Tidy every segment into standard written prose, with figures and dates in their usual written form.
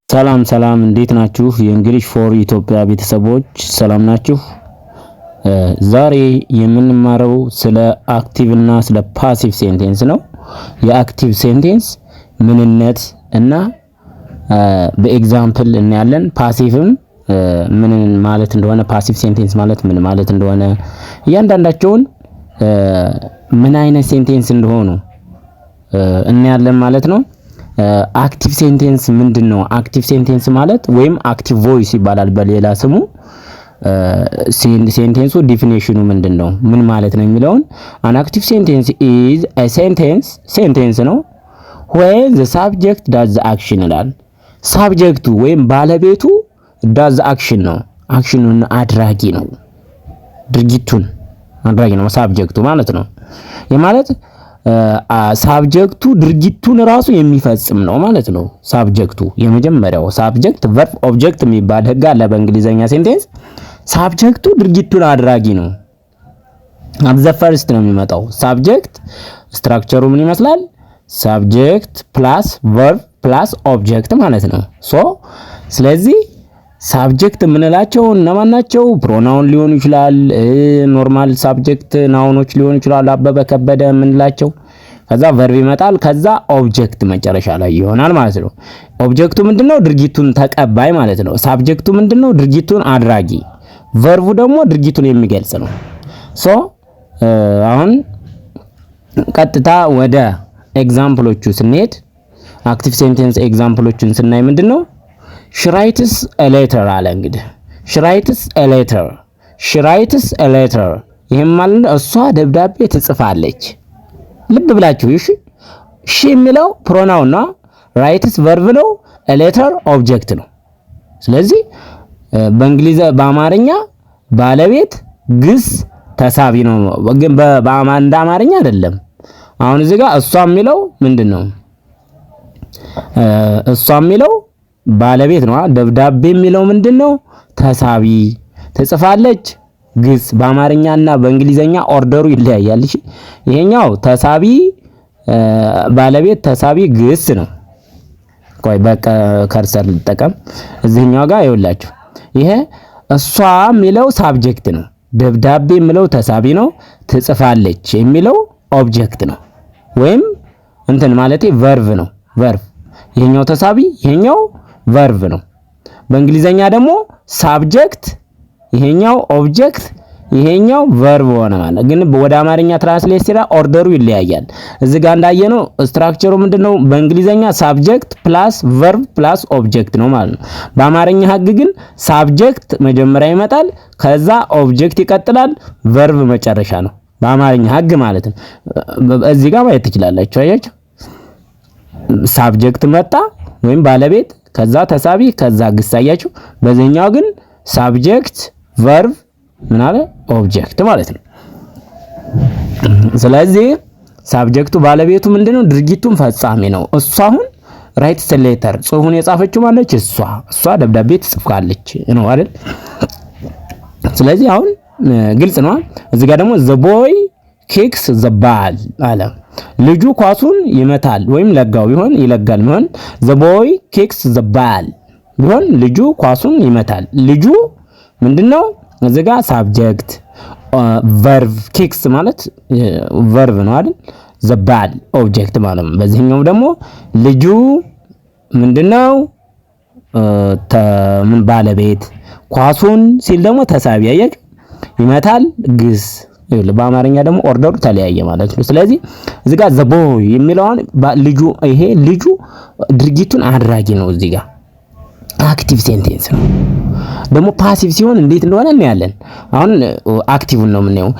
ሰላም እንዴት ናችሁ? የእንግሊሽ ፎር ኢትዮጵያ ቤተሰቦች ሰላም ናችሁ? ዛሬ የምንማረው ስለ አክቲቭ እና ስለ ፓሲቭ ሴንቴንስ ነው። የአክቲቭ ሴንቴንስ ምንነት እና በኤግዛምፕል እናያለን። ፓሲቭም ምን ማለት እንደሆነ፣ ፓሲቭ ሴንቴንስ ማለት ምን ማለት እንደሆነ እያንዳንዳቸውን ምን አይነት ሴንቴንስ እንደሆኑ እናያለን ማለት ነው። አክቲቭ ሴንቴንስ ምንድነው? አክቲቭ ሴንቴንስ ማለት ወይም አክቲቭ ቮይስ ይባላል በሌላ ስሙ። ሴንቴንሱ ዲፊኒሽኑ ምንድነው? ምን ማለት ነው የሚለውን an active sentence is a sentence ነው when the subject does the action ይላል። ሳብጀክቱ ወይም ባለቤቱ does the action ነው። አክሽኑን አድራጊ ነው። ድርጊቱን አድራጊ ነው ሳብጀክቱ ማለት ነው። የማለት ሳብጀክቱ ድርጊቱን ራሱ የሚፈጽም ነው ማለት ነው። ሳብጀክቱ የመጀመሪያው ሳብጀክት ቨርብ ኦብጀክት የሚባል ህግ አለ በእንግሊዘኛ ሴንቴንስ። ሳብጀክቱ ድርጊቱን አድራጊ ነው። አት ዘ ፈርስት ነው የሚመጣው ሳብጀክት። ስትራክቸሩ ምን ይመስላል? ሳብጀክት ፕላስ ቨርብ ፕላስ ኦብጀክት ማለት ነው። ስለዚህ ሳብጀክት የምንላቸው እነማን ናቸው? ፕሮናውን ሊሆኑ ይችላል፣ ኖርማል ሳብጀክት ናውኖች ሊሆኑ ይችላል፣ አበበ ከበደ የምንላቸው። ከዛ ቨርብ ይመጣል፣ ከዛ ኦብጀክት መጨረሻ ላይ ይሆናል ማለት ነው። ኦብጀክቱ ምንድነው? ድርጊቱን ተቀባይ ማለት ነው። ሳብጀክቱ ምንድነው? ድርጊቱን አድራጊ። ቨርቡ ደግሞ ድርጊቱን የሚገልጽ ነው። አሁን ቀጥታ ወደ ኤግዛምፕሎቹ ስንሄድ አክቲቭ ሴንቴንስ ኤግዛምፕሎቹን ስናይ ምንድነው? she writes a letter አለ። እንግዲህ she writes a letter ይሄም ማለት እሷ ደብዳቤ ትጽፋለች። ልብ ብላችሁ እሺ የሚለው ፕሮናውን ነው፣ writes ቨርብ ነው፣ a letter ኦብጀክት ነው። ስለዚህ በአማርኛ ባለቤት ግስ ተሳቢ ነው፣ ግን እንደ አማርኛ አይደለም። አሁን እዚህ ጋር እሷ የሚለው ምንድነው? እሷ የሚለው ባለቤት ነው። ደብዳቤ የሚለው ምንድነው? ተሳቢ። ትጽፋለች ግስ። በአማርኛና በእንግሊዘኛ ኦርደሩ ይለያያል። እሺ ይሄኛው ተሳቢ ባለቤት ተሳቢ ግስ ነው። ቆይ በቃ ከርሰር ልጠቀም እዚህኛው ጋር ይኸውላችሁ። ይሄ እሷ የሚለው ሳብጀክት ነው። ደብዳቤ የሚለው ተሳቢ ነው። ትጽፋለች የሚለው ኦብጀክት ነው፣ ወይም እንትን ማለቴ ቨርብ ነው። ቨርብ ይሄኛው ተሳቢ ይሄኛው ቨርብ ነው። በእንግሊዘኛ ደግሞ ሳብጀክት ይሄኛው ኦብጀክት ይሄኛው ቨርብ ሆነ ማለት ግን ወደ አማርኛ ትራንስሌት ሲራ ኦርደሩ ይለያያል። እዚህ ጋር እንዳየነው ስትራክቸሩ ምንድነው? በእንግሊዘኛ ሳብጀክት ፕላስ ቨርብ ፕላስ ኦብጀክት ነው ማለት ነው። በአማርኛ ህግ ግን ሳብጀክት መጀመሪያ ይመጣል፣ ከዛ ኦብጀክት ይቀጥላል፣ ቨርብ መጨረሻ ነው በአማርኛ ህግ ማለት ነው። እዚህ ጋር ማየት ትችላላችሁ። አያችሁ ሳብጀክት መጣ ወይም ባለቤት፣ ከዛ ተሳቢ፣ ከዛ ግስ። አያችሁ። በዚህኛው ግን ሳብጀክት ቨርብ ምን አለ ኦብጀክት ማለት ነው። ስለዚህ ሳብጀክቱ ባለቤቱ ምንድነው? ድርጊቱን ፈጻሚ ነው። እሷ አሁን ራይትስ ሌተር ጽሁፉን የጻፈችው ማለች እሷ ደብዳቤ ትጽፋለች ነው አይደል? ስለዚህ አሁን ግልጽ ነው። እዚህ ጋር ደግሞ the boy kicks the ball አለ። ልጁ ኳሱን ይመታል ወይም ለጋው ቢሆን ይለጋል ቢሆን the boy kicks the ball ቢሆን ልጁ ኳሱን ይመታል። ልጁ ምንድነው? እዚህ ጋር ሳብጀክት ቨርብ ኪክስ ማለት ቨርብ ነው አይደል? the ball ኦብጀክት ማለት ነው። በዚህኛው ደግሞ ልጁ ምንድነው? ምን ባለቤት፣ ኳሱን ሲል ደግሞ ተሳቢ። አያችሁ ይመታል ግስ። በአማርኛ ደግሞ ኦርደሩ ተለያየ ማለት ነው። ስለዚህ እዚህ ጋር the boy የሚለውን ልጁ ይሄ ልጁ ድርጊቱን አድራጊ ነው። እዚህ ጋር አክቲቭ ሴንቴንስ ነው። ደግሞ ፓሲቭ ሲሆን እንዴት እንደሆነ እናያለን። አሁን አክቲቭን ነው የምናየው።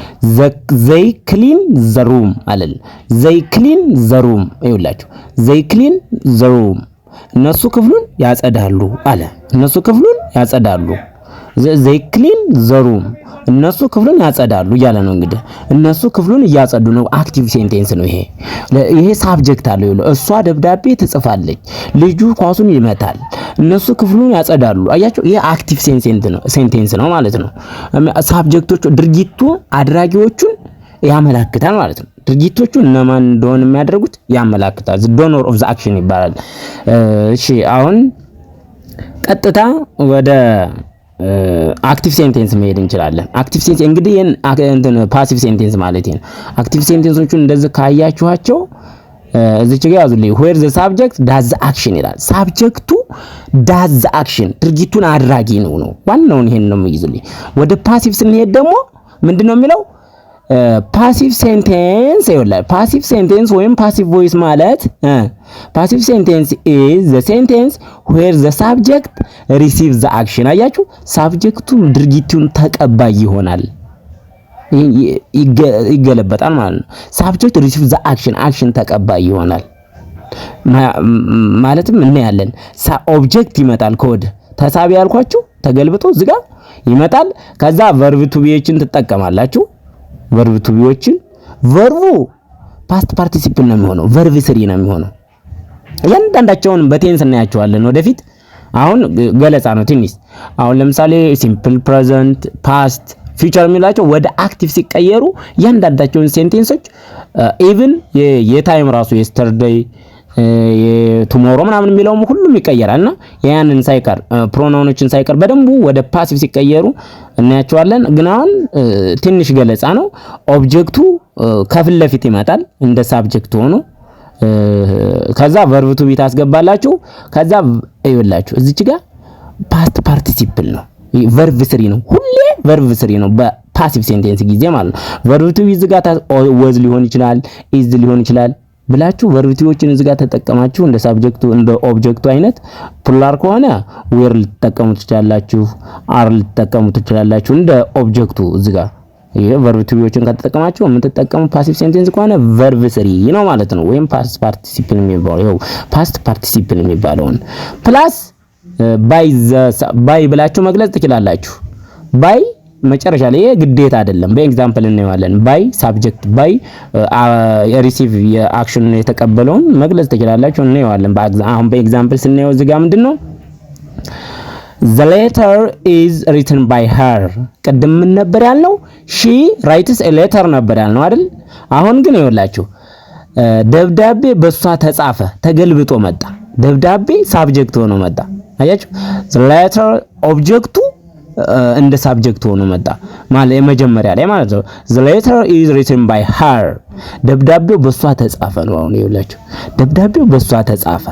they clean the room አለል። they clean the room ይኸውላችሁ they clean the room እነሱ ክፍሉን ያጸዳሉ አለ። እነሱ ክፍሉን ያጸዳሉ። they clean the room እነሱ ክፍሉን ያጸዳሉ እያለ ነው። እንግዲህ እነሱ ክፍሉን እያጸዱ ነው። አክቲቭ ሴንቴንስ ነው ይሄ ሳብጀክት አለው። እሷ ደብዳቤ ትጽፋለች፣ ልጁ ኳሱን ይመታል፣ እነሱ ክፍሉን ያጸዳሉ። አያችሁ ይሄ አክቲቭ ሴንቴንስ ነው ማለት ነው። ሳብጀክቶቹ ድርጊቱ አድራጊዎቹን ያመላክታል ማለት ነው። ድርጊቶቹ እነማን እንደሆነ የሚያደርጉት ያመላክታል። the donor of the action ይባላል። እሺ አሁን ቀጥታ ወደ አክቲቭ ሴንቴንስ መሄድ እንችላለን። አክቲቭ ሴንቴንስ እንግዲህ እንትን ፓሲቭ ሴንቴንስ ማለት ነው። አክቲቭ ሴንቴንሶቹን እንደዚህ ካያችኋቸው እዚች ጋር ያዙልኝ። where the subject does the action ይላል። ሳብጀክቱ does the action ድርጊቱን አድራጊ ነው። ዋናውን ይሄን ነው የሚይዙልኝ። ወደ ፓሲቭ ስንሄድ ደግሞ ምንድነው የሚለው? ፓሲቭ ሴንቴንስ ይወላል። ፓሲቭ ሴንቴንስ ወይም ፓሲቭ ቮይስ ማለት ፓሲቭ ሴንቴንስ is the sentence where the subject receives the action። አያችሁ፣ ሳብጀክቱ ድርጊቱን ተቀባይ ይሆናል፣ ይገለበጣል ማለት ነው። ሳብጀክት receives the action ተቀባይ ይሆናል ማለትም እናያለን። ኦብጀክት ይመጣል ከወደ ተሳቢ ያልኳችሁ ተገልብጦ እዚህ ጋር ይመጣል። ከዛ ቨርብ ቱ ቢዎችን ትጠቀማላችሁ። ቨርብ ቱ ቢዎችን ቨርቡ ፓስት ፓርቲሲፕል ነው የሚሆነው፣ ቨርብ ስሪ ነው የሚሆነው። እያንዳንዳቸውን በቴንስ እናያቸዋለን ወደፊት። አሁን ገለጻ ነው ትንሽ። አሁን ለምሳሌ ሲምፕል ፕሬዘንት፣ ፓስት፣ ፊውቸር የሚላቸው ወደ አክቲቭ ሲቀየሩ እያንዳንዳቸውን ሴንቴንሶች ኢቭን የታይም ራሱ የስተርዴይ ቱሞሮ ምናምን የሚለውም ሁሉም ይቀየራልና ያንን ሳይቀር ፕሮናውኖችን ሳይቀር በደንቡ ወደ ፓሲቭ ሲቀየሩ እናያቸዋለን። ግን አሁን ትንሽ ገለጻ ነው። ኦብጀክቱ ከፊት ለፊት ይመጣል እንደ ሳብጀክት ሆኖ፣ ከዛ ቨርብ ቱ ቢ ታስገባላችሁ። ከዛ ይኸውላችሁ እዚች ጋር ፓስት ፓርቲሲፕል ነው፣ ቨርብ ስሪ ነው፣ ሁሌ ቨርብ ስሪ ነው በፓሲቭ ሴንቴንስ ጊዜ ማለት ነው። ቨርብ ቱ ቢ እዚህ ጋር ወዝ ሊሆን ይችላል፣ ኢዝ ሊሆን ይችላል ብላችሁ ቨርብ ቱዎችን እዚህ ጋር ተጠቀማችሁ እንደ ሳብጀክቱ እንደ ኦብጀክቱ አይነት ፕሉራል ከሆነ ዌር ልትጠቀሙ ትችላላችሁ፣ አር ልትጠቀሙ ትችላላችሁ እንደ ኦብጀክቱ እዚህ ጋር። ይሄ ቨርብ ቱዎችን ከተጠቀማችሁ የምትጠቀሙ ፓሲቭ ሴንቴንስ ከሆነ ቨርብ ስሪ ነው ማለት ነው፣ ወይም ፓስት ፓርቲሲፕል የሚባለው ይኸው ፓስት ፓርቲሲፕል የሚባለውን ፕላስ ባይ ብላችሁ መግለጽ ትችላላችሁ። ባይ መጨረሻ ላይ ግዴታ አይደለም፣ በኤግዛምፕል እናየዋለን። ባይ ሳብጀክት ባይ ሪሲቭ የአክሽን የተቀበለውን መግለጽ ትችላላችሁ፣ እናየዋለን። አሁን በኤግዛምፕል ስናየው እዚህ ጋር ምንድነው the letter is written by her። ቅድም ምን ነበር ያልነው? she writes a letter ነበር ያልነው አይደል? አሁን ግን ይኸውላችሁ ደብዳቤ በሷ ተጻፈ ተገልብጦ መጣ። ደብዳቤ ሳብጀክት ሆኖ መጣ። አያችሁ the letter ኦብጀክቱ እንደ ሳብጀክት ሆኖ መጣ ማለት የመጀመሪያ ላይ ማለት ነው። the letter is written by her ደብዳቤው በሷ ተጻፈ ነው። አሁን ይኸውላችሁ ደብዳቤው በሷ ተጻፈ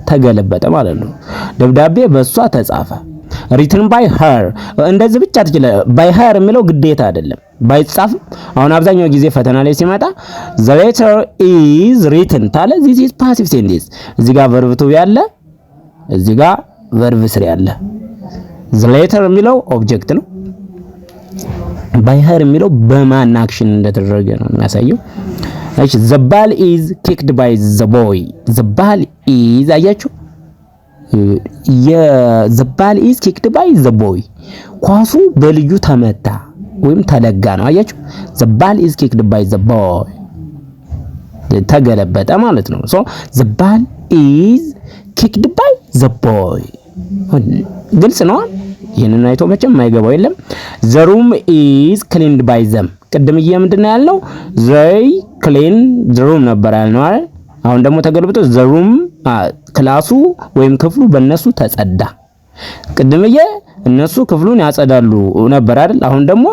ተገለበጠ ማለት ነው። ደብዳቤ በሷ ተጻፈ written by her እንደዚህ ብቻ ትችላል። by her የሚለው ግዴታ አይደለም ባይጻፍ። አሁን አብዛኛው ጊዜ ፈተና ላይ ሲመጣ the letter is written ታለ this is passive sentence። እዚህ ጋር verb to ያለ፣ እዚህ ጋር verb ስሪ ያለ። the letter የሚለው ኦብጀክት ነው። by her የሚለው በማን አክሽን እንደተደረገ ነው የሚያሳየው። እሺ the ball is kicked by the boy። the ball is አያችሁ the ball is kicked by the boy ኳሱ በልጁ ተመታ ወይም ተለጋ ነው። አያችሁ the ball is kicked by the boy ተገለበጠ ማለት ነው። so the ball is kicked by the boy ግልጽ ነው። ይሄንን አይቶ መቼም የማይገባው የለም። the room is cleaned by them። ቅድምዬ ምንድነው ያልነው? they clean the room ነበር ያልነው አይደል? አሁን ደግሞ ተገልብጦ the room ክላሱ ወይም ክፍሉ በእነሱ ተጸዳ። ቅድምዬ እነሱ ክፍሉን ያጸዳሉ ነበር አይደል? አሁን ደግሞ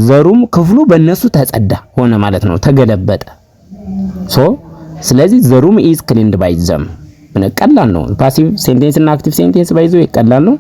the room ክፍሉ በእነሱ ተጸዳ ሆነ ማለት ነው፣ ተገለበጠ። ስለዚህ the room is cleaned by them። ቀላል ነው። ፓሲቭ ሴንቴንስ እና አክቲቭ ሴንቴንስ ባይዘው ይቀላል ነው።